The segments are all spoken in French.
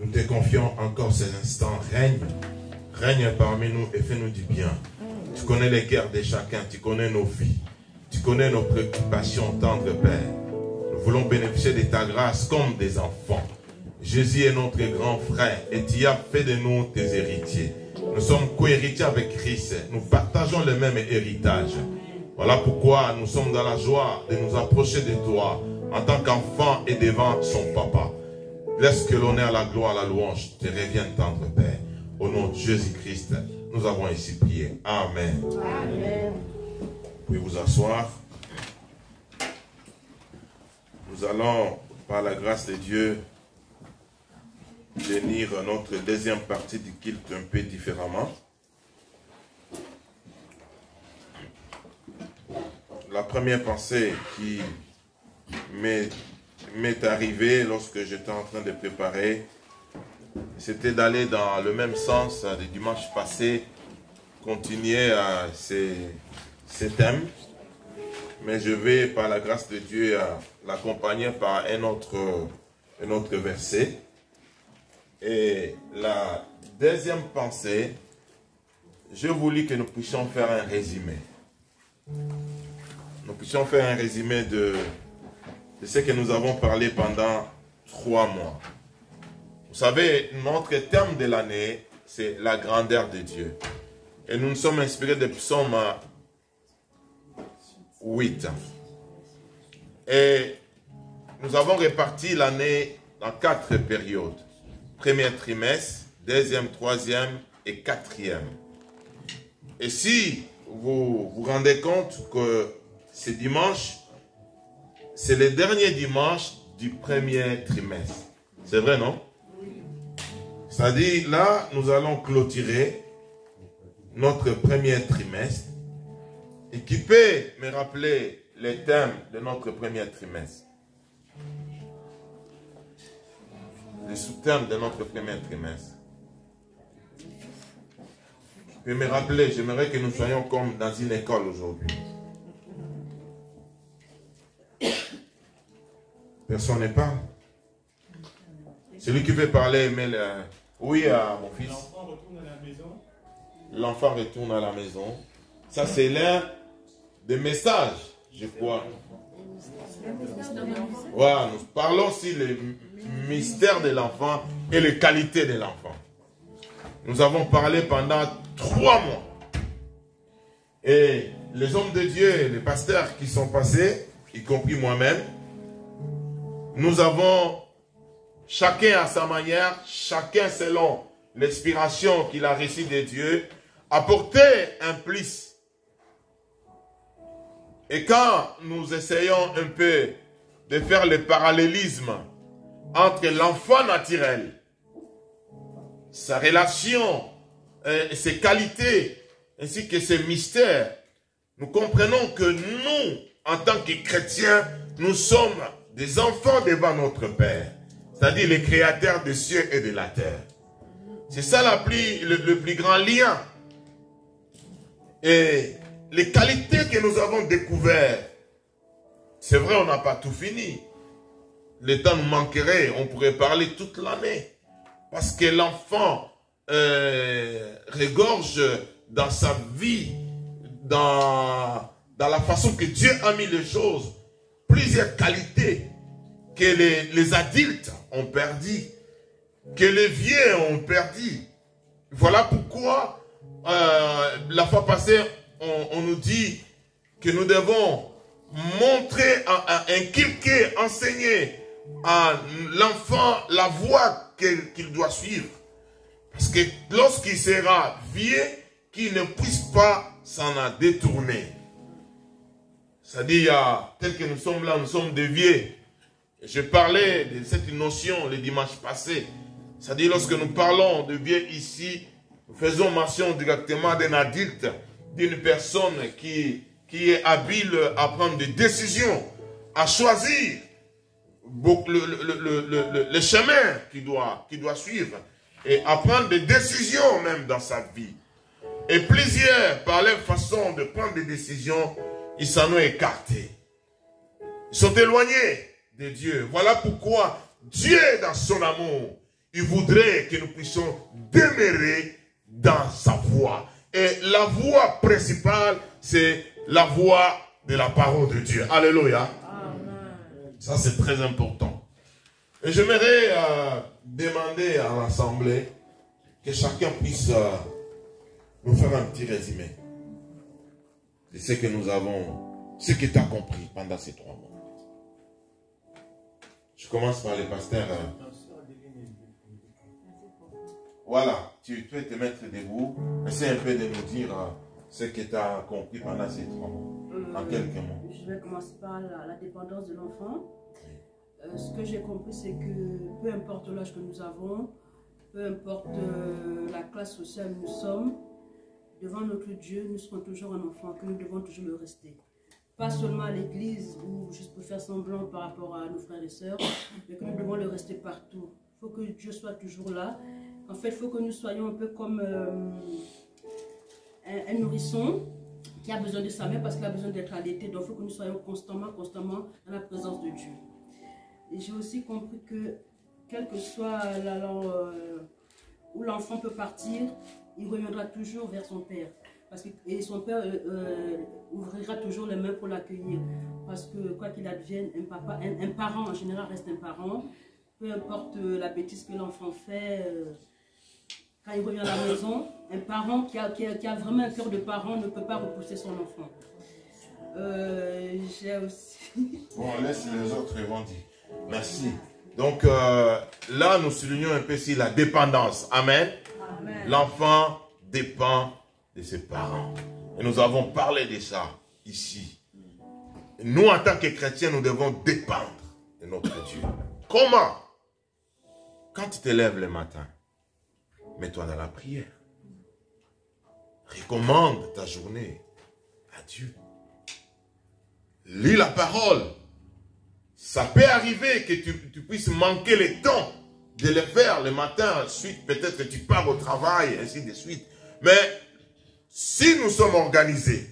Nous te confions encore ces instants. Règne. Règne parmi nous et fais-nous du bien. Tu connais les guerres de chacun. Tu connais nos vies. Tu connais nos préoccupations, tendre Père. Nous voulons bénéficier de ta grâce comme des enfants. Jésus est notre grand frère et tu as fait de nous tes héritiers. Nous sommes co-héritiers avec Christ. Nous partageons le même héritage. Voilà pourquoi nous sommes dans la joie de nous approcher de toi en tant qu'enfant et devant son papa. Laisse que l'honneur, la gloire, la louange te reviennent, tendre Père. Au nom de Jésus-Christ, nous avons ici prié. Amen. Amen. Vous pouvez vous asseoir. Nous allons, par la grâce de Dieu, tenir notre deuxième partie du culte un peu différemment. La première pensée qui m'est arrivée lorsque j'étais en train de préparer, c'était d'aller dans le même sens du dimanche passé, continuer à ces thèmes, mais je vais, par la grâce de Dieu, l'accompagner par un autre verset. Et la deuxième pensée, je voulais que nous puissions faire un résumé. Nous puissions faire un résumé de ce que nous avons parlé pendant 3 mois. Vous savez, notre thème de l'année, c'est la grandeur de Dieu. Et nous nous sommes inspirés de Psaume 8. Et nous avons réparti l'année en 4 périodes. Premier trimestre, deuxième, troisième et quatrième. Et si vous vous rendez compte que ce dimanche, c'est le dernier dimanche du premier trimestre. C'est vrai, non? C'est-à-dire, là, nous allons clôturer notre premier trimestre. Et qui peut me rappeler les thèmes de notre premier trimestre? Les sous-thèmes de notre premier trimestre. Puis me rappeler, j'aimerais que nous soyons comme dans une école aujourd'hui. Personne ne parle. Celui qui veut parler, mais oui, à mon fils. L'enfant retourne à la maison. L'enfant retourne à la maison. Ça, c'est l'un des messages, je crois. Voilà, nous parlons aussi le mystère de l'enfant et les qualités de l'enfant. Nous avons parlé pendant 3 mois. Et les hommes de Dieu, les pasteurs qui sont passés, y compris moi-même, nous avons, chacun à sa manière, chacun selon l'inspiration qu'il a reçue de Dieu, apporté un plus. Et quand nous essayons un peu de faire le parallélisme entre l'enfant naturel, sa relation, ses qualités, ainsi que ses mystères, nous comprenons que nous, en tant que chrétiens, nous sommes des enfants devant notre Père, c'est-à-dire les créateurs des cieux et de la terre. C'est ça le plus grand lien. Et les qualités que nous avons découvertes, c'est vrai, on n'a pas tout fini. Le temps nous manquerait, on pourrait parler toute l'année. Parce que l'enfant regorge dans sa vie, dans la façon que Dieu a mis les choses, plusieurs qualités que les adultes ont perdu, que les vieux ont perdu. Voilà pourquoi la fois passée, on nous dit que nous devons montrer, inculquer, enseigner à l'enfant la voie qu'il doit suivre. Parce que lorsqu'il sera vieux, qu'il ne puisse pas s'en détourner. C'est-à-dire, tel que nous sommes là, nous sommes des vieux. Je parlais de cette notion le dimanche passé. C'est-à-dire, lorsque nous parlons de vieux ici, nous faisons mention directement d'un adulte, d'une personne qui est habile à prendre des décisions, à choisir le chemin qu'il doit suivre et à prendre des décisions même dans sa vie. Et plusieurs, par leur façon de prendre des décisions, ils s'en ont écartés. Ils sont éloignés de Dieu. Voilà pourquoi Dieu, dans son amour, il voudrait que nous puissions demeurer dans sa voie. Et la voie principale, c'est la voie de la parole de Dieu. Alléluia. Amen. Ça, c'est très important. Et j'aimerais demander à l'Assemblée que chacun puisse nous faire un petit résumé de ce que nous avons, ce que tu as compris pendant ces 3 mois. Je commence par le pasteur. Voilà, tu peux te mettre debout. Essaie un peu de nous dire ce que tu as compris pendant ces 3 mois, en quelques mots. Je vais commencer par la dépendance de l'enfant. Ce que j'ai compris, c'est que peu importe l'âge que nous avons, peu importe la classe sociale où nous sommes, devant notre Dieu, nous serons toujours un enfant, que nous devons toujours le rester. Pas seulement à l'église ou juste pour faire semblant par rapport à nos frères et sœurs, mais que nous devons le rester partout. Il faut que Dieu soit toujours là. En fait, il faut que nous soyons un peu comme un nourrisson qui a besoin de sa mère parce qu'il a besoin d'être allaité. Donc, il faut que nous soyons constamment dans la présence de Dieu. Et j'ai aussi compris que, quel que soit où l'enfant peut partir, il reviendra toujours vers son père. Parce que, et son père ouvrira toujours les mains pour l'accueillir. Parce que quoi qu'il advienne, un parent en général reste un parent. Peu importe la bêtise que l'enfant fait, quand il revient à la maison, un parent qui a vraiment un cœur de parent ne peut pas repousser son enfant. J'ai aussi... Bon, laisse les autres rebondir. Merci. Donc là, nous soulignons un peu ici la dépendance. Amen. Amen. L'enfant dépend de ses parents. Et nous avons parlé de ça ici. Nous, en tant que chrétiens, nous devons dépendre de notre Dieu. Comment? Quand tu te lèves le matin, mets-toi dans la prière. Recommande ta journée à Dieu. Lis la parole. Ça peut arriver que tu puisses manquer le temps de le faire le matin. Ensuite, peut-être que tu pars au travail, ainsi de suite. Mais si nous sommes organisés,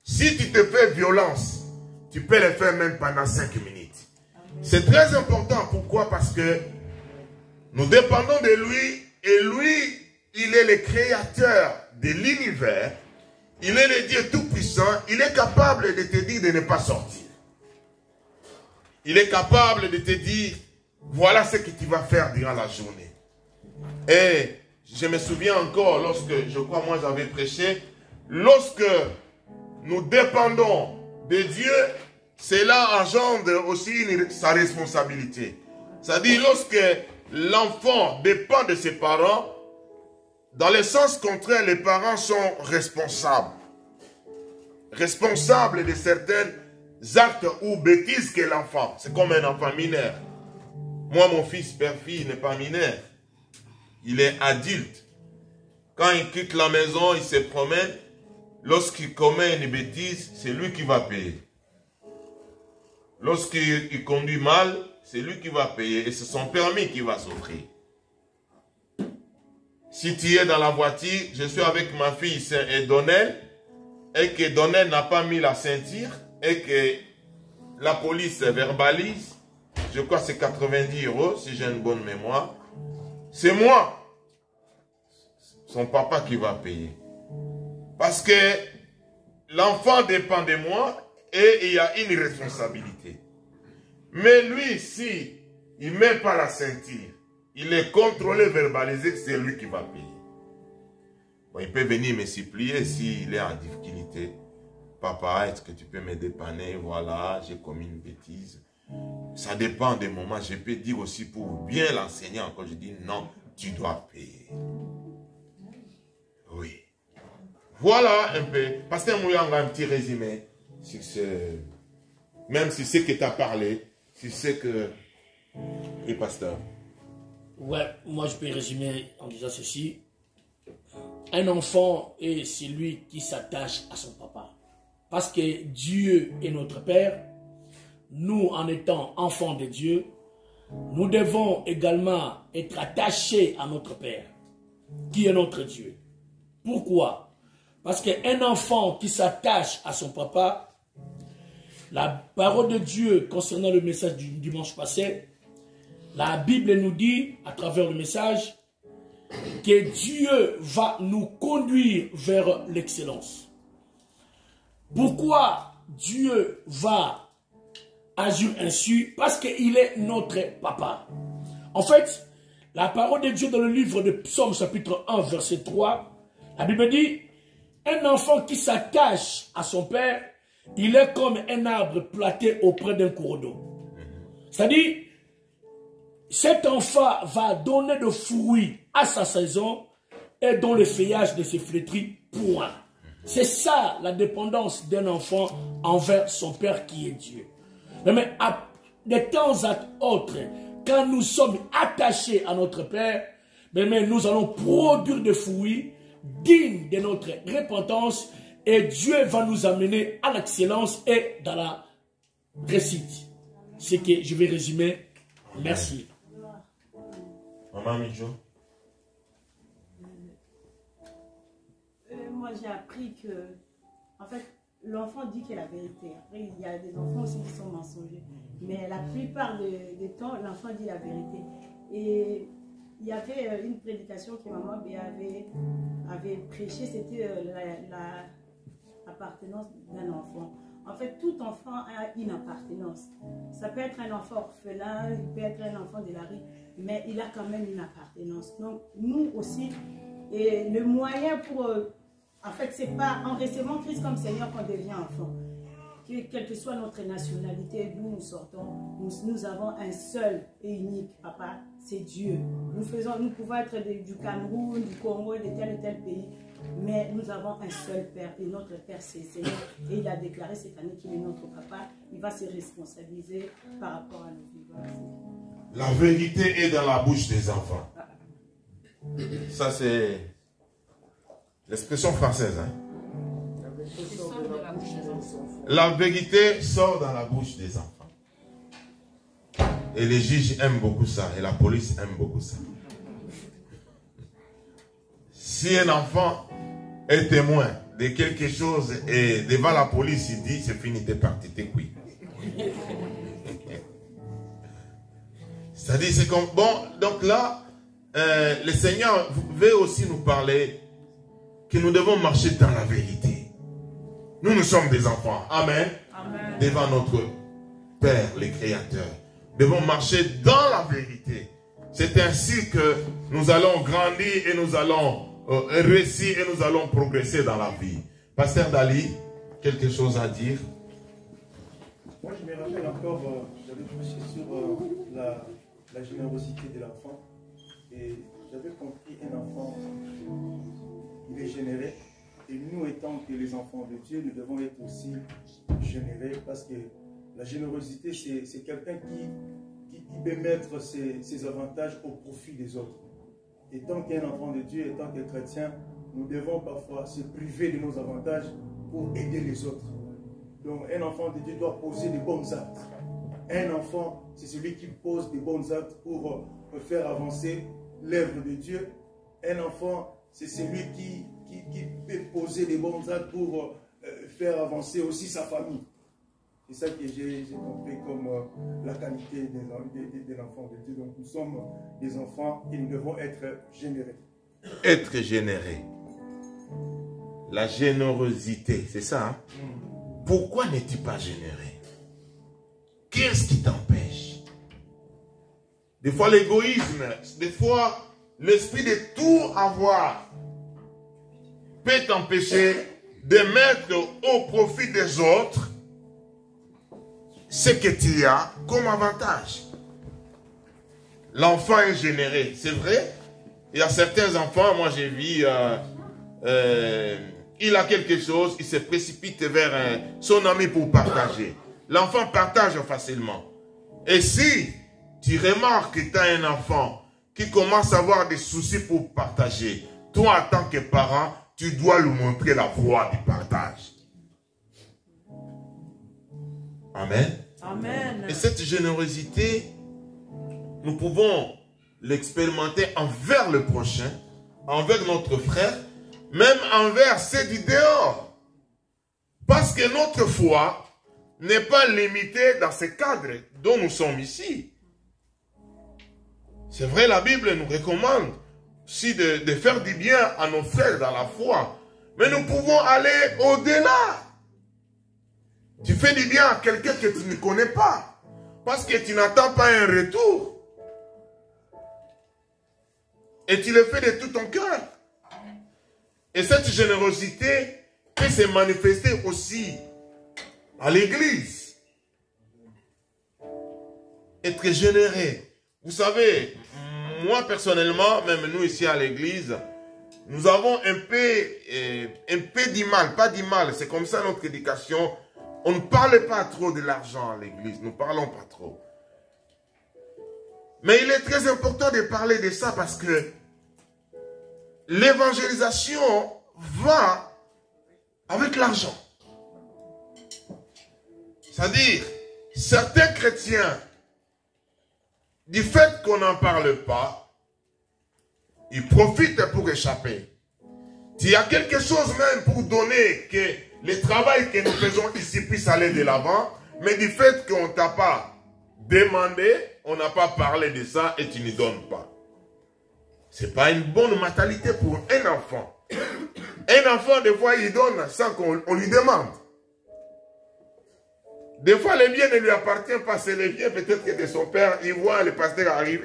si tu te fais violence, tu peux le faire même pendant 5 minutes. C'est très important. Pourquoi? Parce que nous dépendons de lui et lui, il est le créateur de l'univers. Il est le Dieu tout-puissant. Il est capable de te dire de ne pas sortir. Il est capable de te dire, voilà ce que tu vas faire durant la journée. Et je me souviens encore, lorsque, je crois moi j'avais prêché, lorsque nous dépendons de Dieu, cela engendre aussi sa responsabilité. C'est-à-dire, lorsque l'enfant dépend de ses parents, dans le sens contraire, les parents sont responsables. Responsables de certaines actes ou bêtises que l'enfant. C'est comme un enfant mineur. Moi, mon fils, père-fille, n'est pas mineur. Il est adulte. Quand il quitte la maison, il se promène. Lorsqu'il commet une bêtise, c'est lui qui va payer. Lorsqu'il conduit mal, c'est lui qui va payer. Et c'est son permis qui va s'offrir. Si tu es dans la voiture, je suis avec ma fille, c'est Donnel, et que Donnel n'a pas mis la ceinture, et que la police verbalise, je crois que c'est 90 €, si j'ai une bonne mémoire, c'est moi, son papa qui va payer. Parce que l'enfant dépend de moi, et il y a une responsabilité. Mais lui, si il ne met pas la ceinture, il est contrôlé, verbalisé, c'est lui qui va payer. Bon, il peut venir me supplier s'il est en difficulté. Papa, est-ce que tu peux me dépanner? Voilà, j'ai commis une bêtise. Ça dépend des moments. Je peux dire aussi pour bien l'enseigner encore. Je dis non, tu dois payer. Oui. Voilà un peu. Pasteur Mouyanga, un petit résumé. Même si c'est que tu as parlé, si c'est que... Oui, pasteur. Ouais, moi je peux résumer en disant ceci. Un enfant est celui qui s'attache à son papa. Parce que Dieu est notre Père, nous en étant enfants de Dieu, nous devons également être attachés à notre Père, qui est notre Dieu. Pourquoi? Parce qu'un enfant qui s'attache à son papa, la parole de Dieu concernant le message du dimanche passé, La Bible nous dit, à travers le message, que Dieu va nous conduire vers l'excellence. Pourquoi Dieu va agir ainsi? Parce qu'il est notre papa. En fait, la parole de Dieu dans le livre de Psaume chapitre 1 verset 3, la Bible dit, un enfant qui s'attache à son père, il est comme un arbre planté auprès d'un cours d'eau. C'est-à-dire, cet enfant va donner de fruits à sa saison et dont le feuillage ne se flétrit point. C'est ça la dépendance d'un enfant envers son père qui est Dieu. Mais de temps à autre, quand nous sommes attachés à notre père, mais nous allons produire des fruits dignes de notre repentance et Dieu va nous amener à l'excellence et dans la réussite. C'est que je vais résumer. Merci. Maman Midjo. Moi, j'ai appris que, en fait, l'enfant dit qu'il est la vérité. Après, il y a des enfants aussi qui sont mensongers. Mais la plupart des temps, l'enfant dit la vérité. Et il y avait une prédication que maman avait prêchée, c'était l'appartenance d'un enfant. En fait, tout enfant a une appartenance. Ça peut être un enfant orphelin, il peut être un enfant de la rue, mais il a quand même une appartenance. Donc, nous aussi, et le moyen pour... En fait, c'est pas en recevant Christ comme Seigneur qu'on devient enfant. Quelle que soit notre nationalité, d'où nous sortons, nous avons un seul et unique papa, c'est Dieu. Nous pouvons être du Cameroun, du Congo, de tel et tel pays, mais nous avons un seul Père, et notre Père c'est le Seigneur. Et il a déclaré cette année qu'il est notre papa. Il va se responsabiliser par rapport à nos vivances. La vérité est dans la bouche des enfants. Ça c'est l'expression française. Hein? La vérité sort dans la bouche des enfants. Et les juges aiment beaucoup ça. Et la police aime beaucoup ça. Si un enfant est témoin de quelque chose et devant la police, il dit, c'est fini, t'es parti, t'es cuit. C'est-à-dire, c'est comme... Bon, donc là, le Seigneur veut aussi nous parler que nous devons marcher dans la vérité. Nous sommes des enfants. Amen. Amen. Devant notre Père, le Créateur. Nous devons marcher dans la vérité. C'est ainsi que nous allons grandir et nous allons réussir et nous allons progresser dans la vie. Pasteur Dali, quelque chose à dire? Moi, je me rappelle encore, j'avais prêché sur la générosité de l'enfant. Et j'avais compris un enfant, il est généré. Et nous, étant que les enfants de Dieu, nous devons être aussi générés parce que la générosité, c'est quelqu'un qui peut mettre ses avantages au profit des autres. Étant qu'un enfant de Dieu, étant que chrétien, nous devons parfois se priver de nos avantages pour aider les autres. Donc, un enfant de Dieu doit poser des bons actes. Un enfant, c'est celui qui pose des bons actes pour faire avancer l'œuvre de Dieu. Un enfant, c'est celui qui peut poser des bons actes pour faire avancer aussi sa famille. C'est ça que j'ai compris comme la qualité de l'enfant de Dieu. Donc nous sommes des enfants et nous devons être générés. Être généré. La générosité, c'est ça. Hein? Pourquoi n'es-tu pas généré? Qu'est-ce qui t'empêche? Des fois l'égoïsme, des fois l'esprit de tout avoir peut t'empêcher de mettre au profit des autres ce que tu as comme avantage. L'enfant est généré, c'est vrai. Il y a certains enfants, moi j'ai vu, il a quelque chose, il se précipite vers son ami pour partager. L'enfant partage facilement. Et si tu remarques que tu as un enfant qui commence à avoir des soucis pour partager, toi en tant que parent, tu dois lui montrer la voie du partage. Amen. Amen. Et cette générosité, nous pouvons l'expérimenter envers le prochain, envers notre frère, même envers ceux du dehors. Parce que notre foi n'est pas limitée dans ce cadre dont nous sommes ici. C'est vrai, la Bible nous recommande aussi de faire du bien à nos frères dans la foi. Mais nous pouvons aller au-delà. Tu fais du bien à quelqu'un que tu ne connais pas. Parce que tu n'attends pas un retour. Et tu le fais de tout ton cœur. Et cette générosité peut se manifester aussi à l'église. Être généreux. Vous savez, moi personnellement, même nous ici à l'église, nous avons un peu du mal, pas du mal, c'est comme ça notre éducation. On ne parle pas trop de l'argent à l'église, nous ne parlons pas trop. Mais il est très important de parler de ça parce que l'évangélisation va avec l'argent. C'est-à-dire, certains chrétiens, du fait qu'on n'en parle pas, ils profitent pour échapper. Il y a quelque chose même pour donner que le travail que nous faisons ici puisse aller de l'avant, mais du fait qu'on ne t'a pas demandé, on n'a pas parlé de ça et tu ne donnes pas. Ce n'est pas une bonne mentalité pour un enfant. Un enfant, des fois, il donne sans qu'on lui demande. Des fois, le bien ne lui appartient pas, c'est le bien peut-être que de son père, il voit, le pasteur arrive,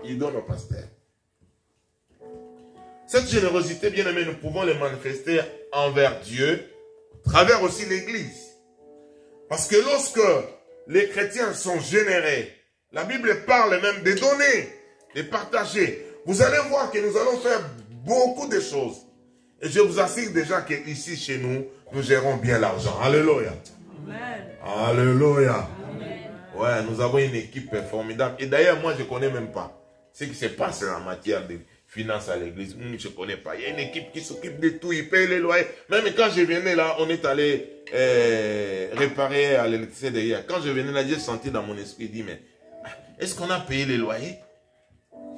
il donne au pasteur. Cette générosité, bien aimé, nous pouvons le manifester envers Dieu, à travers aussi l'Église. Parce que lorsque les chrétiens sont généreux, la Bible parle même de donner, de partager. Vous allez voir que nous allons faire beaucoup de choses. Et je vous assure déjà qu'ici, chez nous, nous gérons bien l'argent. Alléluia. Amen. Alléluia. Ouais, nous avons une équipe formidable. Et d'ailleurs, moi, je ne connais même pas ce qui se passe en matière de finances à l'église. Je ne connais pas. Il y a une équipe qui s'occupe de tout. Ils payent les loyers. Même quand je venais là, on est allé réparer à l'électricité derrière. Quand je venais là, j'ai senti dans mon esprit, dit, mais est-ce qu'on a payé les loyers?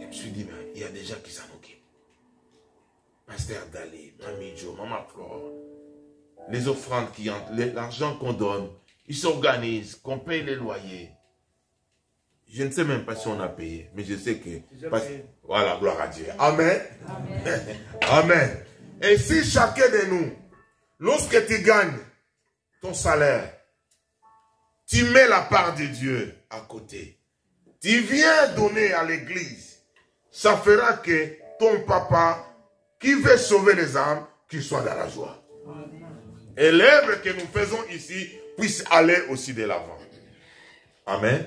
Je me suis dit, mais il y a des gens qui s'en occupent. Pasteur Dali, Mamie Joe, Maman Flore, les offrandes qui entrent, l'argent qu'on donne, ils s'organisent, qu'on paye les loyers. Je ne sais même pas si on a payé, mais je sais que... Voilà, gloire à Dieu. Amen. Amen. Amen. Et si chacun de nous, lorsque tu gagnes ton salaire, tu mets la part de Dieu à côté, tu viens donner à l'église, ça fera que ton papa, qui veut sauver les âmes, qu'il soit dans la joie. Et l'œuvre que nous faisons ici puisse aller aussi de l'avant. Amen.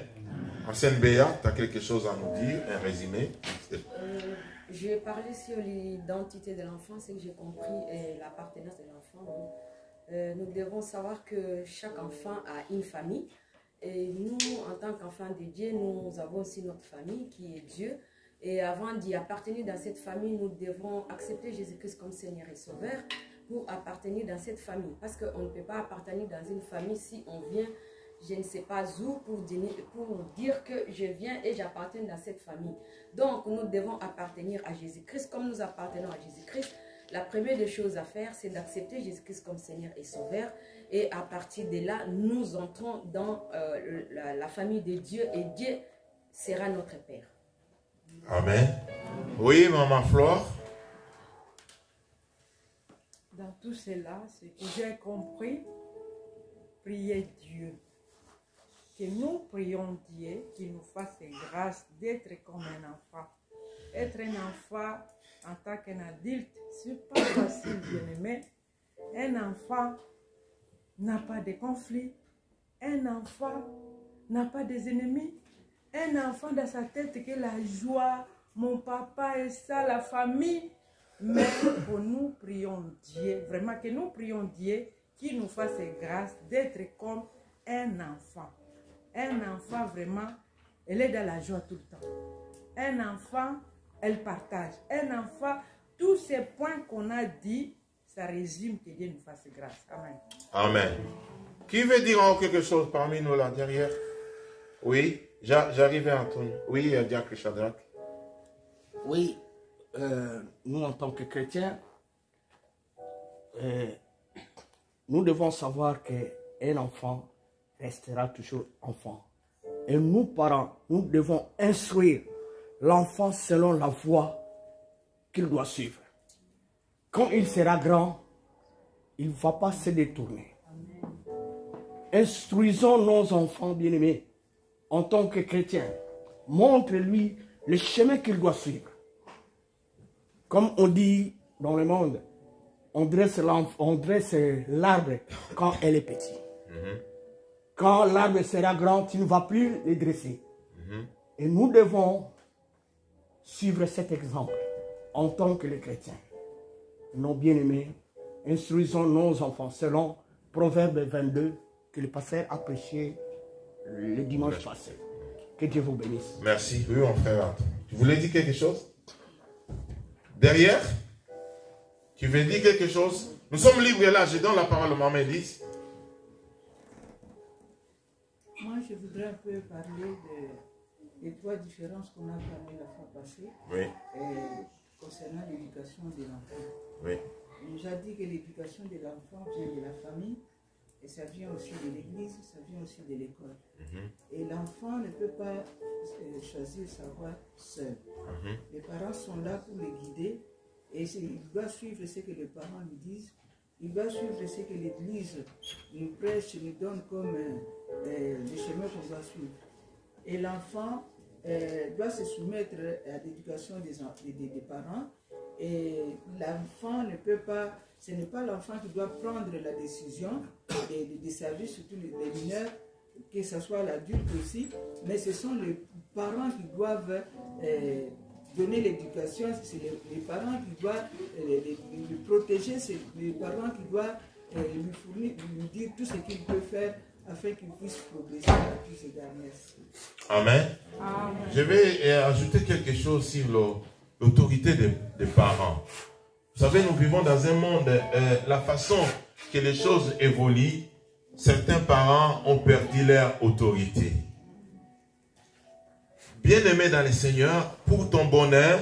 Arsène Béa, tu as quelque chose à nous dire, un résumé? Je vais parler sur l'identité de l'enfant, c'est que j'ai compris l'appartenance de l'enfant. Nous devons savoir que chaque enfant a une famille. Et nous, en tant qu'enfants de Dieu, nous avons aussi notre famille qui est Dieu. Et avant d'y appartenir dans cette famille, nous devons accepter Jésus-Christ comme Seigneur et Sauveur pour appartenir dans cette famille. Parce qu'on ne peut pas appartenir dans une famille si on vient, je ne sais pas où, pour dire que je viens et j'appartiens dans cette famille. Donc, nous devons appartenir à Jésus-Christ. Comme nous appartenons à Jésus-Christ, la première des choses à faire, c'est d'accepter Jésus-Christ comme Seigneur et Sauveur. Et à partir de là, nous entrons dans la famille de Dieu et Dieu sera notre Père. Amen. Oui, Maman Flore. Dans tout cela, ce que j'ai compris, prier Dieu. Que nous prions Dieu qui nous fasse grâce d'être comme un enfant. Être un enfant en tant qu'un adulte, ce n'est pas facile, bien-aimé. Un enfant n'a pas de conflit. Un enfant n'a pas des ennemis. Un enfant dans sa tête que la joie, mon papa et ça, la famille. Mais pour nous prions Dieu, vraiment que nous prions Dieu qui nous fasse grâce d'être comme un enfant. Un enfant vraiment, elle est dans la joie tout le temps. Un enfant, elle partage. Un enfant, tous ces points qu'on a dit, ça résume que Dieu nous fasse grâce. Amen. Amen. Qui veut dire encore quelque chose parmi nous là derrière? Oui, j'arrive à Antoine. Oui, Diacre Shadrach. Oui, nous en tant que chrétiens, nous devons savoir qu'un enfant restera toujours enfant. Et nous, parents, nous devons instruire l'enfant selon la voie qu'il doit suivre. Quand il sera grand, il ne va pas se détourner. Instruisons nos enfants bien-aimés en tant que chrétiens. Montre-lui le chemin qu'il doit suivre. Comme on dit dans le monde, on dresse l'arbre quand elle est petite. Quand l'arbre sera grand, tu ne vas plus le dresser. Et nous devons suivre cet exemple en tant que les chrétiens. Nos bien-aimés, instruisons nos enfants selon Proverbe 22 que le pasteur a prêché le dimanche passé. Que Dieu vous bénisse. Merci. Oui, mon frère. Tu voulais dire quelque chose? Derrière? Tu veux dire quelque chose? Nous sommes libres là. Je donne la parole à Maman 10. Moi, je voudrais un peu parler des trois différences qu'on a parlé la fois passée. Oui. Concernant l'éducation de l'enfant. Oui. On nous a dit que l'éducation de l'enfant vient de la famille, et ça vient aussi de l'église, ça vient aussi de l'école. Et l'enfant ne peut pas choisir sa voie seul. Les parents sont là pour le guider, et il doit suivre ce que les parents lui disent, il doit suivre ce que l'église nous prêche, nous donne comme le chemin qu'on doit suivre. Et l'enfant doit se soumettre à l'éducation des parents, et l'enfant ne peut pas, ce n'est pas l'enfant qui doit prendre la décision des services, surtout les mineurs, que ce soit l'adulte aussi, mais ce sont les parents qui doivent donner l'éducation, c'est les parents qui doivent le protéger, c'est les parents qui doivent lui fournir, lui dire tout ce qu'il peut faire afin qu'il puisse progresser à tous ces derniers. Amen. Amen. Je vais ajouter quelque chose sur l'autorité des parents. Vous savez, nous vivons dans un monde, la façon que les choses évoluent, certains parents ont perdu leur autorité. Bien-aimé dans le Seigneur, pour ton bonheur,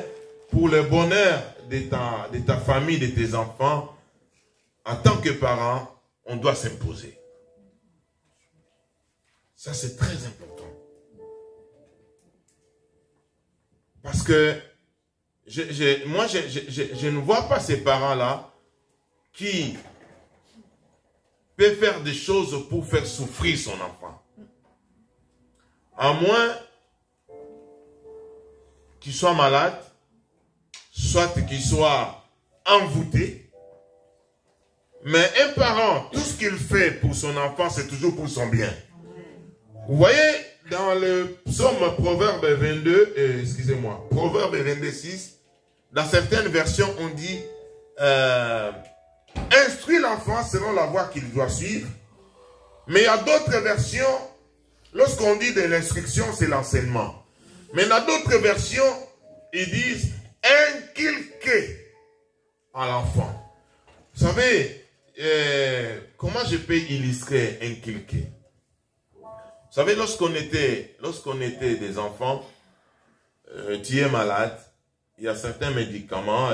pour le bonheur de ta famille, de tes enfants, en tant que parent, on doit s'imposer. Ça, c'est très important. Parce que moi, je ne vois pas ces parents-là qui peuvent faire des choses pour faire souffrir son enfant. À moins qu'il soit malade, soit qu'il soit envoûté. Mais un parent, tout ce qu'il fait pour son enfant, c'est toujours pour son bien. Vous voyez, dans le psaume Proverbe 22, excusez-moi, Proverbe 22, 6, dans certaines versions, on dit instruis l'enfant selon la voie qu'il doit suivre. Mais il y a d'autres versions, lorsqu'on dit de l'instruction, c'est l'enseignement. Mais dans d'autres versions, ils disent inculquer à l'enfant. Vous savez, comment je peux illustrer inculquer? Vous savez, lorsqu'on était des enfants, tu es malade, il y a certains médicaments,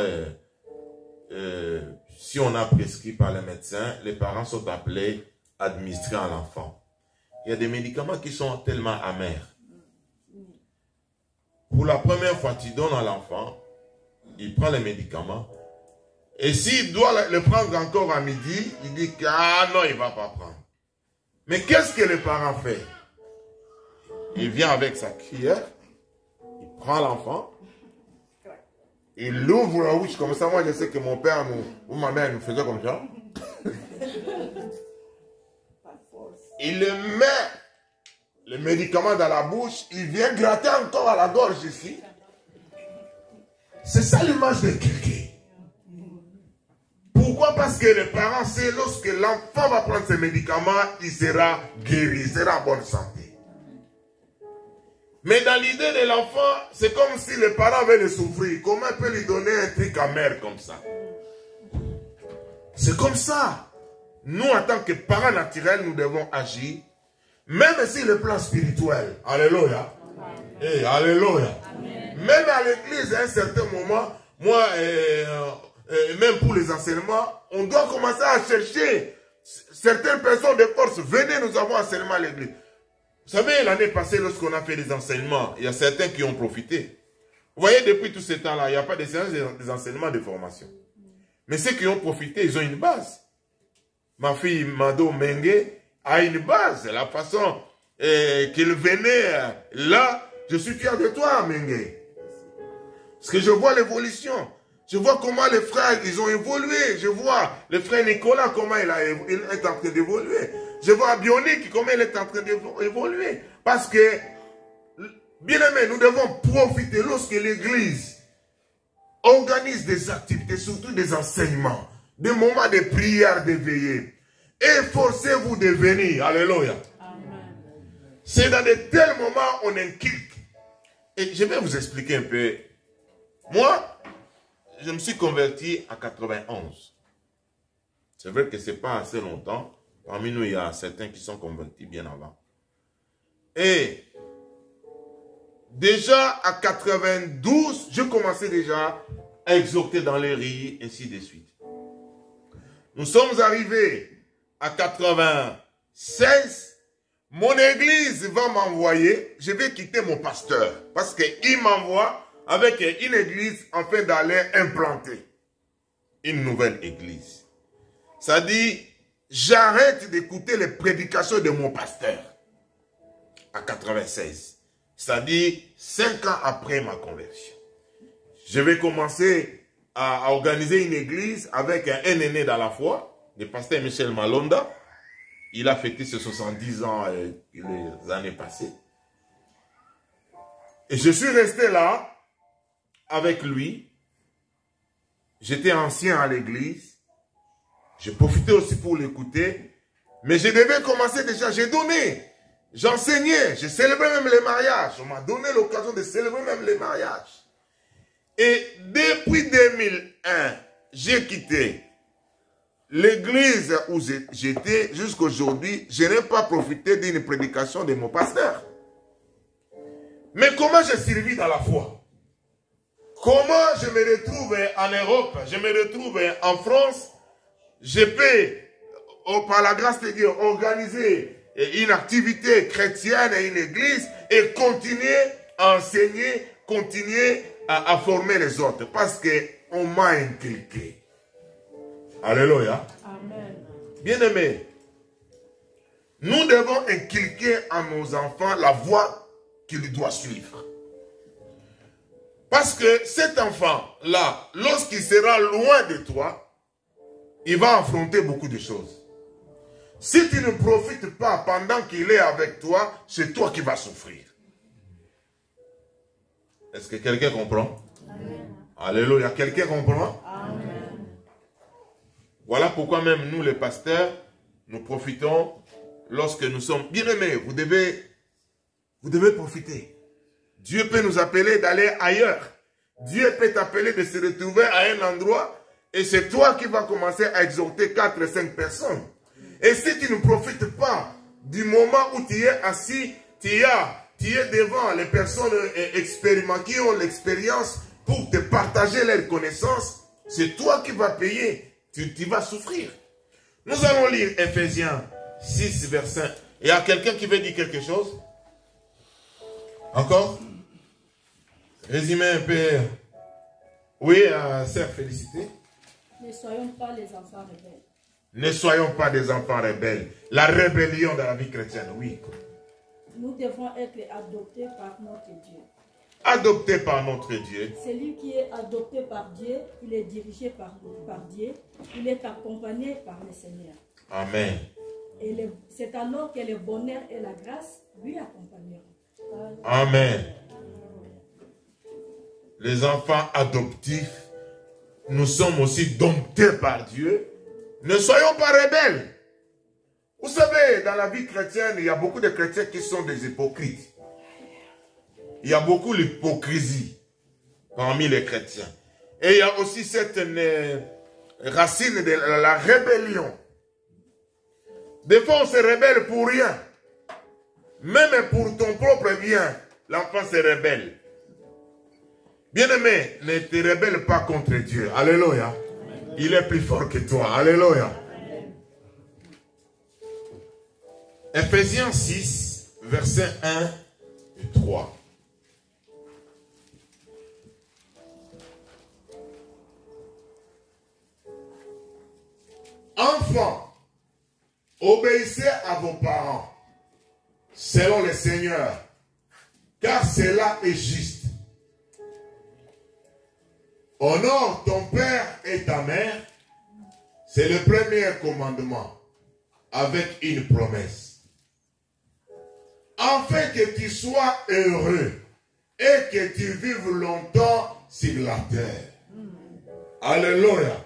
si on a prescrit par les médecins, les parents sont appelés à administrer à l'enfant. Il y a des médicaments qui sont tellement amers. Pour la première fois, tu donnes à l'enfant, il prend les médicaments, et s'il doit le prendre encore à midi, il dit que ah non, il ne va pas prendre. Mais qu'est-ce que le parent fait? Il vient avec sa cuillère, il prend l'enfant, il l'ouvre la bouche comme ça. Moi, je sais que mon père ou ma mère nous faisait comme ça. Il le met, le médicament dans la bouche, il vient gratter encore à la gorge ici. C'est ça l'image de quelqu'un. Pourquoi? Parce que le parent sait lorsque l'enfant va prendre ses médicaments, il sera guéri, il sera en bonne santé. Mais dans l'idée de l'enfant, c'est comme si le parent veut le souffrir. Comment il peut lui donner un truc amer comme ça? C'est comme ça. Nous, en tant que parents naturels, nous devons agir. Même sur le plan spirituel. Alléluia. Hey, alléluia. Même à l'église, à un certain moment, moi, même pour les enseignements, on doit commencer à chercher certaines personnes de force. Venez, nous avons enseignement à l'église. Vous savez, l'année passée, lorsqu'on a fait des enseignements, il y a certains qui ont profité. Vous voyez, depuis tout ce temps-là, il n'y a pas de séance des enseignements de formation. Mais ceux qui ont profité, ils ont une base. Ma fille Mado Mengue a une base. La façon qu'il venait là, je suis fier de toi, Mengue. Parce que je vois l'évolution. Je vois comment les frères, ils ont évolué. Je vois le frère Nicolas, comment il est en train d'évoluer. Je vois Bionique, comment il est en train d'évoluer. Parce que, bien aimé, nous devons profiter lorsque l'Église organise des activités, surtout des enseignements, des moments de prière, de veillée. Efforcez-vous de venir. Alléluia. C'est dans de tels moments on inculque. Et je vais vous expliquer un peu. Moi, je me suis converti en 91. C'est vrai que ce n'est pas assez longtemps. Parmi nous, il y a certains qui sont convertis bien avant. Et déjà à 92, je commençais déjà à exhorter dans les rues, ainsi de suite. Nous sommes arrivés à 96. Mon église va m'envoyer, je vais quitter mon pasteur. Parce qu'il m'envoie avec une église afin d'aller implanter une nouvelle église. Ça dit, j'arrête d'écouter les prédications de mon pasteur. À 96. C'est-à-dire 5 ans après ma conversion. Je vais commencer à organiser une église avec un aîné dans la foi, le pasteur Michel Malonda. Il a fêté ses 70 ans les années passées. Et je suis resté là avec lui. J'étais ancien à l'église. J'ai profité aussi pour l'écouter. Mais je devais commencer déjà. J'ai donné. J'enseignais. J'ai célébré même les mariages. On m'a donné l'occasion de célébrer même les mariages. Et depuis 2001, j'ai quitté l'église où j'étais jusqu'à aujourd'hui. Je n'ai pas profité d'une prédication de mon pasteur. Mais comment j'ai servi dans la foi? Comment je me retrouve en Europe? Je me retrouve en France? Je peux, par la grâce de Dieu, organiser une activité chrétienne et une église et continuer à enseigner, continuer à former les autres. Parce qu'on m'a inculqué. Alléluia. Amen. Bien-aimés, nous devons inculquer à nos enfants la voie qu'il doit suivre. Parce que cet enfant-là, lorsqu'il sera loin de toi, il va affronter beaucoup de choses. Si tu ne profites pas pendant qu'il est avec toi, c'est toi qui vas souffrir. Est-ce que quelqu'un comprend? Amen. Alléluia. Quelqu'un comprend? Amen. Voilà pourquoi même nous, les pasteurs, nous profitons lorsque nous sommes bien-aimés. Vous devez profiter. Dieu peut nous appeler d'aller ailleurs. Dieu peut t'appeler de se retrouver à un endroit et c'est toi qui vas commencer à exhorter 4 et 5 personnes. Et si tu ne profites pas du moment où tu es assis, tu es devant les personnes expérimentées qui ont l'expérience pour te partager leurs connaissances, c'est toi qui vas payer. Tu vas souffrir. Nous allons lire Ephésiens 6, verset 1. Il y a quelqu'un qui veut dire quelque chose? Encore? Résumez un peu. Oui, sœur, félicité. Ne soyons pas les enfants rebelles. Ne soyons pas des enfants rebelles. La rébellion dans la vie chrétienne, oui. Nous devons être adoptés par notre Dieu. Adoptés par notre Dieu. Celui qui est adopté par Dieu, il est dirigé par Dieu, il est accompagné par le Seigneur. Amen. Et c'est alors que le bonheur et la grâce lui accompagneront. Amen. Les enfants adoptifs, nous sommes aussi domptés par Dieu. Ne soyons pas rebelles. Vous savez, dans la vie chrétienne, il y a beaucoup de chrétiens qui sont des hypocrites. Il y a beaucoup d'hypocrisie parmi les chrétiens. Et il y a aussi cette racine de la rébellion. Des fois, on se rebelle pour rien. Même pour ton propre bien, l'enfant se rebelle. Bien-aimé, ne te rebelle pas contre Dieu. Alléluia. Il est plus fort que toi. Alléluia. Ephésiens 6, versets 1 et 3. Enfants, obéissez à vos parents, selon le Seigneur, car cela est juste. Honore ton père et ta mère, c'est le premier commandement, avec une promesse. Afin que tu sois heureux et que tu vives longtemps sur la terre. Alléluia.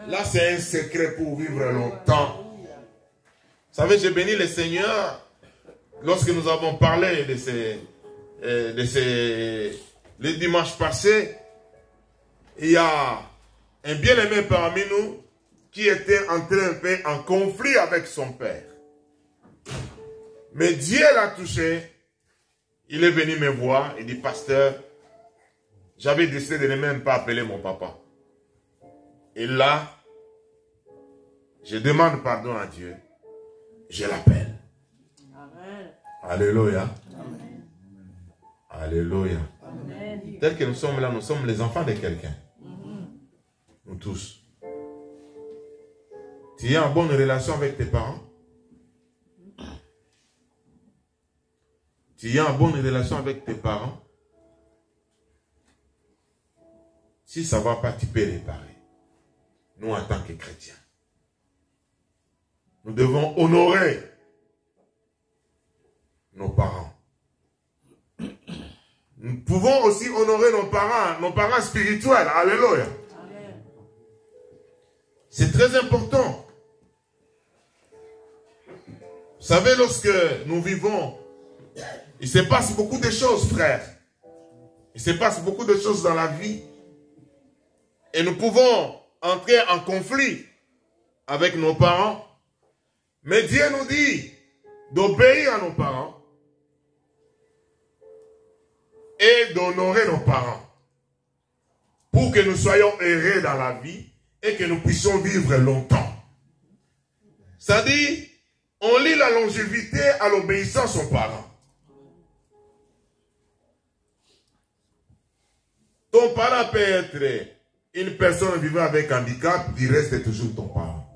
Là, c'est un secret pour vivre longtemps. Vous savez, j'ai béni le Seigneur lorsque nous avons parlé de les dimanches passés. Il y a un bien-aimé parmi nous qui était entré un peu en conflit avec son père. Mais Dieu l'a touché. Il est venu me voir. Il dit, pasteur, j'avais décidé de ne même pas appeler mon papa. Et là, je demande pardon à Dieu. Je l'appelle. Alléluia. Amen. Alléluia. Amen. Tel que nous sommes là, nous sommes les enfants de quelqu'un. Nous tous. Tu as une bonne relation avec tes parents? Tu as une bonne relation avec tes parents? Si ça ne va pas, tu peux réparer. Nous, en tant que chrétiens, nous devons honorer nos parents. Nous pouvons aussi honorer nos parents spirituels. Alléluia. C'est très important. Vous savez, lorsque nous vivons, il se passe beaucoup de choses, frères. Il se passe beaucoup de choses dans la vie. Et nous pouvons entrer en conflit avec nos parents. Mais Dieu nous dit d'obéir à nos parents et d'honorer nos parents pour que nous soyons heureux dans la vie et que nous puissions vivre longtemps. Ça dit, on lie la longévité à l'obéissance aux parents. Ton parent peut être une personne vivant avec handicap, il reste toujours ton parent.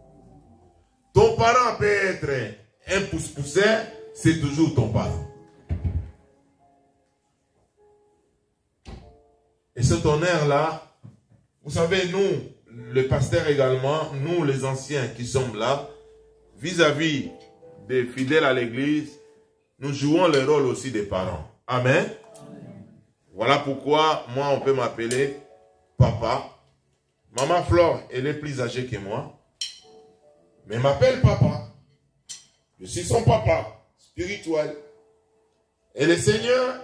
Ton parent peut être un pouce-pousseur, c'est toujours ton parent. Et cet honneur-là, vous savez, nous, le pasteur également, nous les anciens qui sommes là, vis-à-vis des fidèles à l'église, nous jouons le rôle aussi des parents. Amen. Voilà pourquoi moi on peut m'appeler papa. Maman Flore, elle est plus âgée que moi. Mais m'appelle papa. Je suis son papa spirituel. Et le Seigneur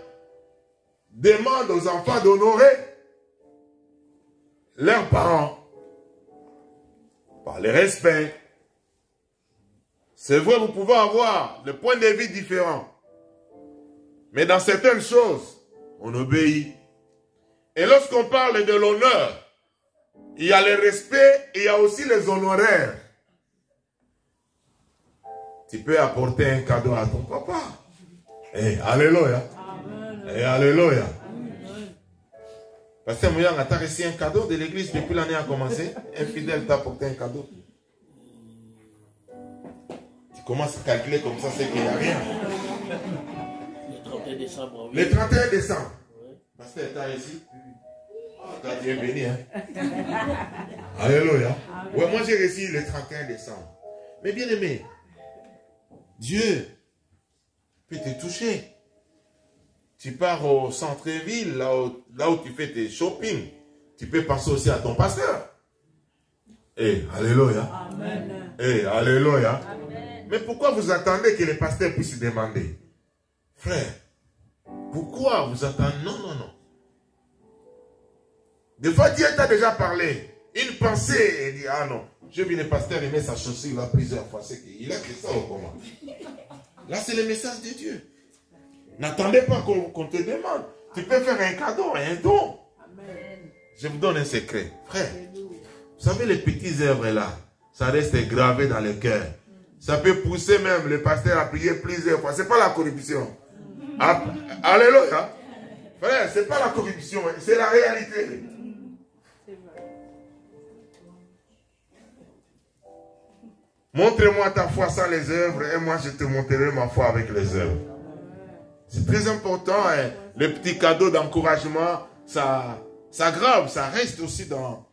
demande aux enfants d'honorer leurs parents par le respect. C'est vrai, vous pouvez avoir le point de vue différent. Mais dans certaines choses, on obéit. Et lorsqu'on parle de l'honneur, il y a le respect et il y a aussi les honoraires. Tu peux apporter un cadeau à ton papa. Eh, alléluia. Eh, alléluia. Pasteur Mouyang, tu as reçu un cadeau de l'église depuis l'année a commencé. Un fidèle t'a apporté un cadeau. Tu commences à calculer comme ça, c'est qu'il n'y a rien. Le 31 décembre. Oui. Le 31 décembre. Oui. Pasteur, tu as reçu. Toi, tu es béni. Hein? Alléluia. Ouais, moi, j'ai reçu le 31 décembre. Mais bien aimé, Dieu peut te toucher. Tu pars au centre-ville, là où tu fais tes shopping. Tu peux penser aussi à ton pasteur. Eh, alléluia. Amen. Eh, alléluia. Amen. Mais pourquoi vous attendez que le pasteur puisse demander? Frère, pourquoi vous attendez? Non, non, non. Des fois, Dieu t'a déjà parlé. Une pensée, et dit, ah non, j'ai vu le pasteur aimer sa chaussure là plusieurs fois. C'est qu'il a fait ça au comment? Là, c'est le message de Dieu. N'attendez pas qu'on te demande. Tu peux faire un cadeau, un don. Amen. Je vous donne un secret. Frère, vous savez, les petites œuvres là, ça reste gravé dans le cœur. Ça peut pousser même le pasteur à prier plusieurs fois. Ce n'est pas la corruption. Alléluia. Frère, ce n'est pas la corruption, c'est la réalité. Montre-moi ta foi sans les œuvres et moi je te montrerai ma foi avec les œuvres. C'est très important. Hein? Les petits cadeaux d'encouragement, ça grave, ça reste aussi dans...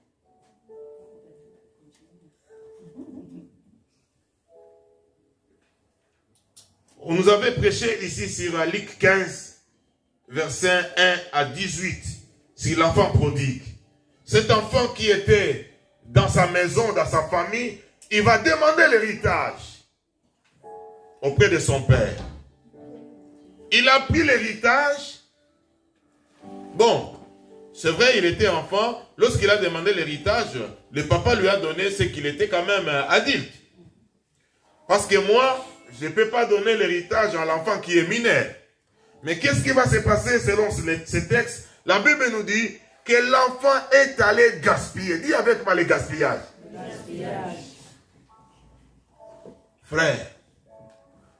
On nous avait prêché ici sur Luc 15, versets 1 à 18, sur l'enfant prodigue. Cet enfant qui était dans sa maison, dans sa famille, il va demander l'héritage auprès de son père. Il a pris l'héritage. Bon, c'est vrai, il était enfant. Lorsqu'il a demandé l'héritage, le papa lui a donné ce qu'il était quand même adulte. Parce que moi, je ne peux pas donner l'héritage à l'enfant qui est mineur. Mais qu'est-ce qui va se passer selon ce texte? La Bible nous dit que l'enfant est allé gaspiller. Dis avec moi le gaspillage. Gaspillage. Frère,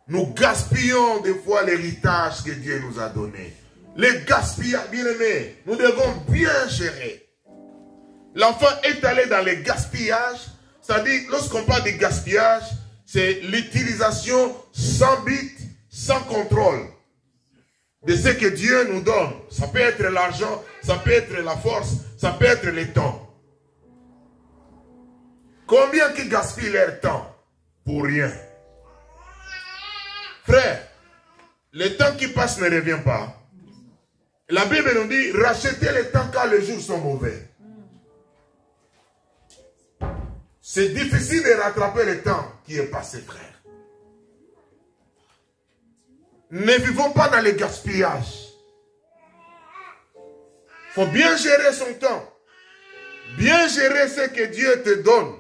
nous gaspillons des fois l'héritage que Dieu nous a donné. Les gaspillages, bien aimés, nous devons bien gérer. L'enfant est allé dans les gaspillages. C'est-à-dire, lorsqu'on parle de gaspillage, c'est l'utilisation sans but, sans contrôle de ce que Dieu nous donne. Ça peut être l'argent, ça peut être la force, ça peut être le temps. Combien qui gaspillent leur temps pour rien? Frère, le temps qui passe ne revient pas. La Bible nous dit, rachetez le temps quand les jours sont mauvais. C'est difficile de rattraper le temps qui est passé, frère. Ne vivons pas dans le gaspillage. Il faut bien gérer son temps. Bien gérer ce que Dieu te donne.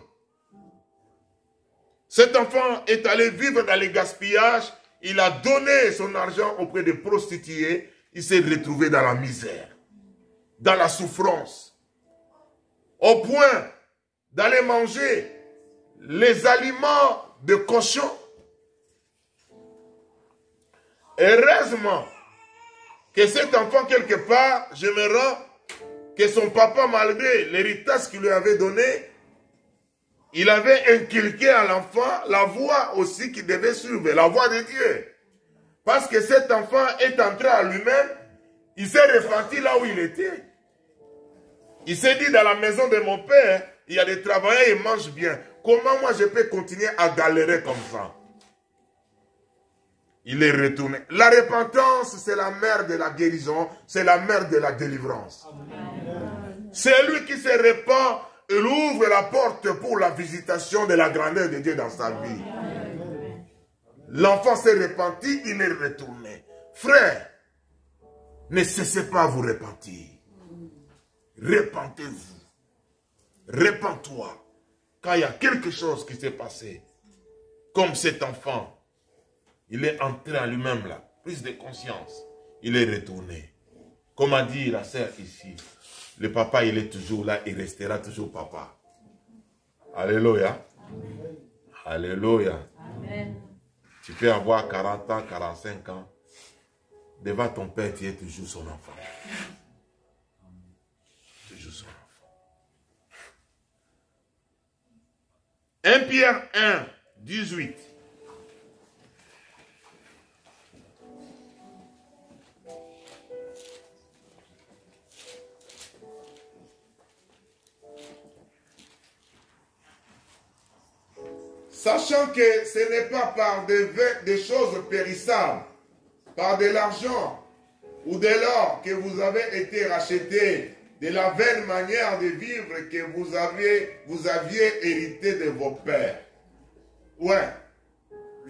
Cet enfant est allé vivre dans le gaspillage. Il a donné son argent auprès de prostituées. Il s'est retrouvé dans la misère, dans la souffrance. Au point d'aller manger les aliments de cochons. Heureusement que cet enfant, quelque part, j'aimerais que son papa, malgré l'héritage qu'il lui avait donné, il avait inculqué à l'enfant la voie aussi qu'il devait suivre, la voie de Dieu. Parce que cet enfant est entré à lui-même, il s'est repenti là où il était. Il s'est dit, dans la maison de mon père, il y a des travailleurs, ils mangent bien. Comment moi je peux continuer à galérer comme ça? Il est retourné. La repentance, c'est la mère de la guérison, c'est la mère de la délivrance. C'est lui qui se repent, il ouvre la porte pour la visitation de la grandeur de Dieu dans sa vie. L'enfant s'est repenti, il est retourné. Frère, ne cessez pas à vous repentir. Repentez-vous. Repens-toi. Quand il y a quelque chose qui s'est passé, comme cet enfant, il est entré en lui-même là, prise de conscience, il est retourné. Comme a dit la sœur ici, le papa il est toujours là, il restera toujours papa. Alléluia. Amen. Alléluia. Amen. Tu peux avoir 40 ans, 45 ans, devant ton père, tu es toujours son enfant. Toujours son enfant. 1 Pierre 1, 18. Sachant que ce n'est pas par des choses périssables, par de l'argent ou de l'or que vous avez été rachetés de la vaine manière de vivre que vous aviez hérité de vos pères. Ouais,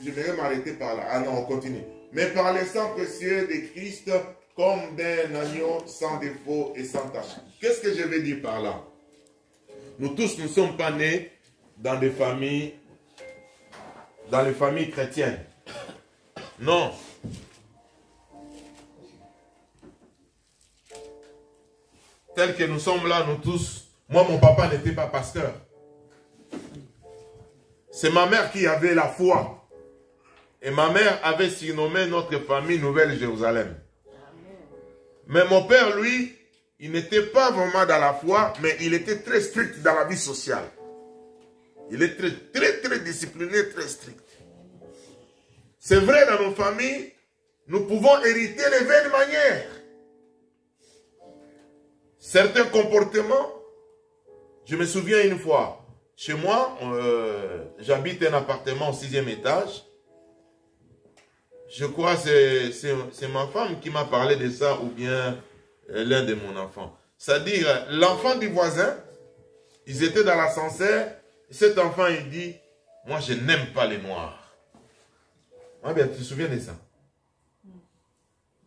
je vais m'arrêter par là. Ah non, on continue. Mais par le sang précieux de Christ, comme d'un agneau sans défaut et sans tache. Qu'est-ce que je veux dire par là? Nous tous ne sommes pas nés dans des familles chrétiennes. Non. Tel que nous sommes là, nous tous. Moi, mon papa n'était pas pasteur. C'est ma mère qui avait la foi. Et ma mère avait surnommé notre famille Nouvelle Jérusalem. Mais mon père, lui, il n'était pas vraiment dans la foi, mais il était très strict dans la vie sociale. Il est très disciplinés, très stricts. C'est vrai, dans nos familles, nous pouvons hériter les vaines manières. Certains comportements, je me souviens une fois, chez moi, j'habite un appartement au 6e étage. Je crois que c'est ma femme qui m'a parlé de ça, ou bien l'un de mon enfant. C'est-à-dire, l'enfant du voisin, ils étaient dans l'ascenseur, cet enfant, il dit, moi, je n'aime pas les noirs. Ah bien, tu te souviens de ça?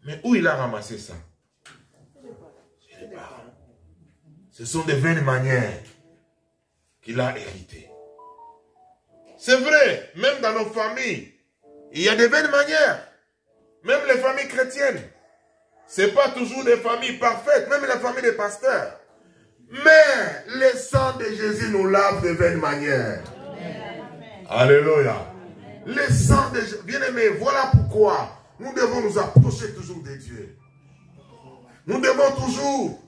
Mais où il a ramassé ça? Chez les parents. Ce sont des vaines manières qu'il a héritées. C'est vrai, même dans nos familles, il y a des vaines manières. Même les familles chrétiennes. Ce n'est pas toujours des familles parfaites, même la famille des pasteurs. Mais le sang de Jésus nous lave de vaines manières. Amen. Alléluia. Le sang de Jésus, bien-aimés, voilà pourquoi nous devons nous approcher toujours de Dieu. Nous devons toujours,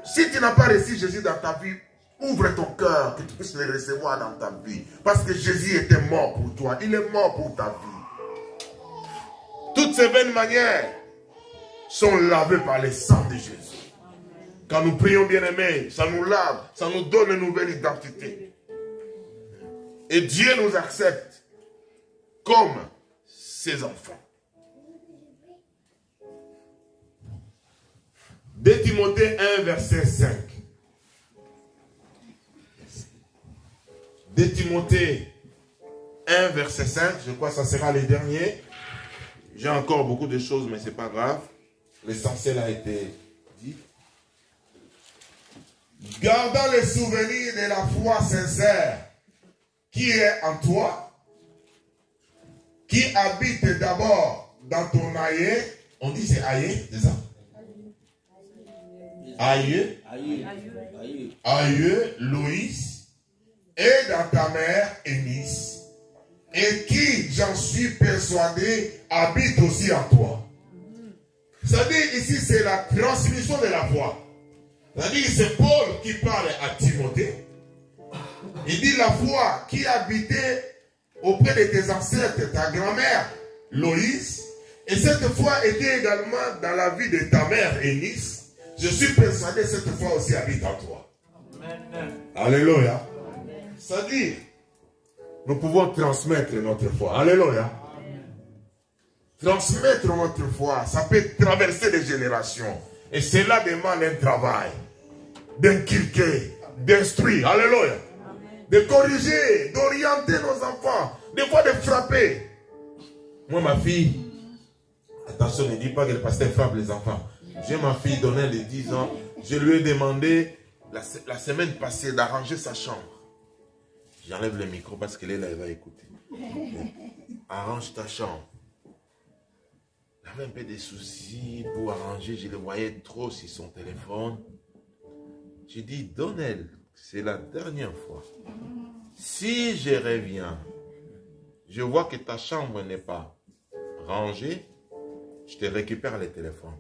si tu n'as pas reçu Jésus dans ta vie, ouvre ton cœur, que tu puisses le recevoir dans ta vie. Parce que Jésus était mort pour toi. Il est mort pour ta vie. Toutes ces vaines manières sont lavées par le sang de Jésus. Quand nous prions, bien-aimés, ça nous lave, ça nous donne une nouvelle identité. Et Dieu nous accepte comme ses enfants. 2 Timothée 1, verset 5. 2 Timothée 1, verset 5, je crois que ça sera le dernier. J'ai encore beaucoup de choses, mais ce n'est pas grave. L'essentiel a été dit. Gardant le souvenir de la foi sincère qui est en toi, qui habite d'abord dans ton aïeux. On dit c'est aïeux, c'est ça? Aïeux. Aïeux, Loïs, et dans ta mère, Eunice, et qui, j'en suis persuadé, habite aussi en toi. C'est-à-dire ici, c'est la transmission de la foi. C'est-à-dire, c'est Paul qui parle à Timothée. Il dit la foi qui habitait auprès de tes ancêtres, ta grand-mère, Loïs, et cette foi était également dans la vie de ta mère, Eunice. Je suis persuadé que cette foi aussi habite en toi. Amen. Alléluia. C'est-à-dire, nous pouvons transmettre notre foi. Alléluia. Transmettre notre foi, ça peut traverser les générations. Et cela demande un travail d'inculquer, d'instruire. Alléluia. De corriger, d'orienter nos enfants. Des fois de frapper. Moi, ma fille, attention, ne dis pas que le pasteur frappe les enfants. J'ai ma fille donnée de 10 ans. Je lui ai demandé la semaine passée d'arranger sa chambre. J'enlève le micro parce qu'elle est là, elle va écouter. Arrange ta chambre. Elle avait un peu de soucis pour arranger. Je le voyais trop sur son téléphone. J'ai dit, donne-elle. C'est la dernière fois. Si je reviens, je vois que ta chambre n'est pas rangée, je te récupère le téléphone.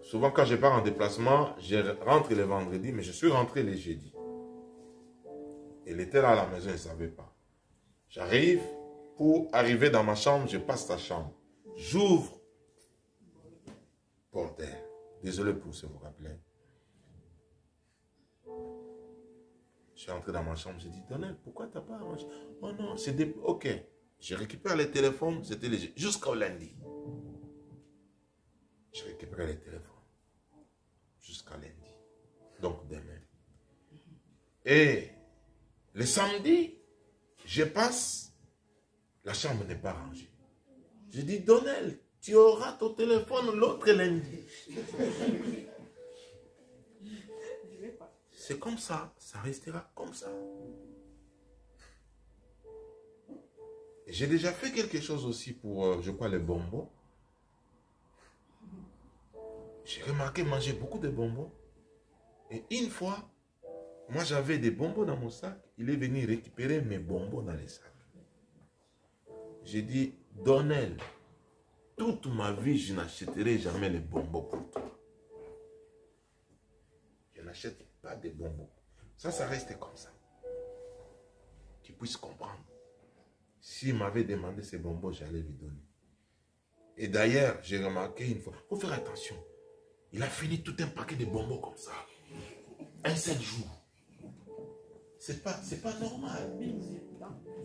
Souvent, quand je pars en déplacement, je rentre le vendredi, mais je suis rentré le jeudi. Elle était là à la maison, elle ne savait pas. J'arrive, pour arriver dans ma chambre, je passe sa chambre. J'ouvre, portail. Désolé pour ce vous rappelez. Je suis entré dans ma chambre, j'ai dit, Donnel, pourquoi tu n'as pas arrangé? Oh non, c'est des... Ok. Je récupère les téléphones, c'était léger. Jusqu'au lundi. Je récupère les téléphones. Jusqu'à lundi. Donc demain. Et le samedi, je passe, la chambre n'est pas rangée. Je dis, Donnel, tu auras ton téléphone l'autre lundi. C'est comme ça, ça restera comme ça. J'ai déjà fait quelque chose aussi pour, je crois, les bonbons. J'ai remarqué manger beaucoup de bonbons. Et une fois, moi j'avais des bonbons dans mon sac. Il est venu récupérer mes bonbons dans les sacs. J'ai dit, Donnel, toute ma vie, je n'achèterai jamais les bonbons pour toi. Je n'achète pas de bonbons. Ça reste comme ça. puisse comprendre. S'il m'avait demandé ces bonbons, j'allais lui donner. Et d'ailleurs, j'ai remarqué une fois, il faut faire attention. Il a fini tout un paquet de bonbons comme ça. Un 7 jours. C'est pas normal.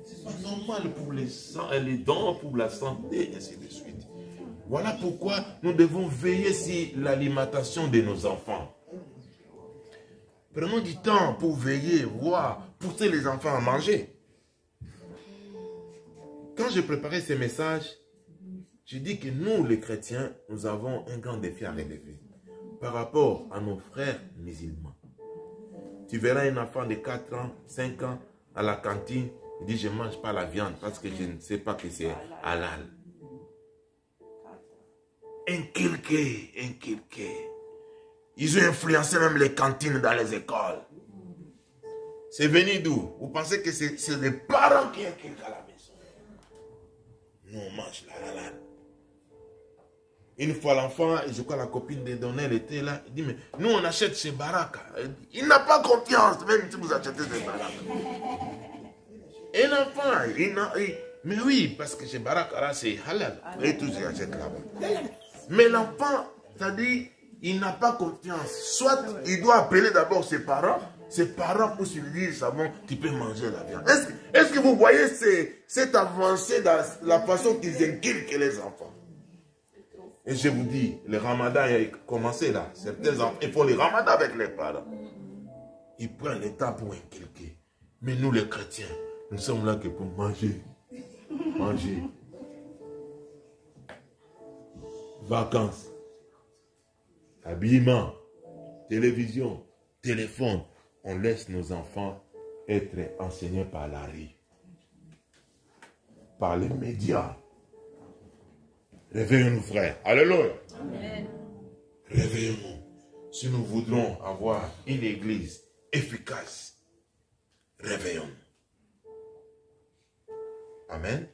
C'est pas normal pour les dents, pour la santé, et ainsi de suite. Voilà pourquoi nous devons veiller sur l'alimentation de nos enfants. Prenons du temps pour veiller, voir, pousser les enfants à manger. Quand j'ai préparé ces messages, j'ai dit que nous, les chrétiens, nous avons un grand défi à relever par rapport à nos frères musulmans. Tu verras un enfant de 4 ans, 5 ans à la cantine, il dit je ne mange pas la viande parce que je ne sais pas que c'est halal. Inculqué. Ils ont influencé même les cantines dans les écoles. C'est venu d'où? Vous pensez que c'est les parents qui inculquent à la maison? Nous, on mange la halal. Une fois l'enfant, je crois la copine de Donnel était là, il dit, mais nous on achète chez Baraka. Il n'a pas confiance, même si vous achetez chez Baraka. Et l'enfant, mais oui, parce que chez Baraka, c'est halal. Et tous ils achètent là-bas. Mais l'enfant, c'est-à-dire, il n'a pas confiance. Soit il doit appeler d'abord ses parents pour se dire, ça bon, tu peux manger la viande. Est-ce que vous voyez cette avancée dans la façon qu'ils inculquent les enfants? Et je vous dis, le ramadan a commencé là. Certains enfants, ils font le ramadan avec les parents. Ils prennent le temps pour inculquer. Mais nous les chrétiens, nous sommes là que pour manger. Manger. Vacances. Habillement. Télévision. Téléphone. On laisse nos enfants être enseignés par la rue. Par les médias. Réveillons-nous, frères. Alléluia. Amen. Réveillons-nous. Si nous voudrons avoir une église efficace, réveillons-nous. Amen.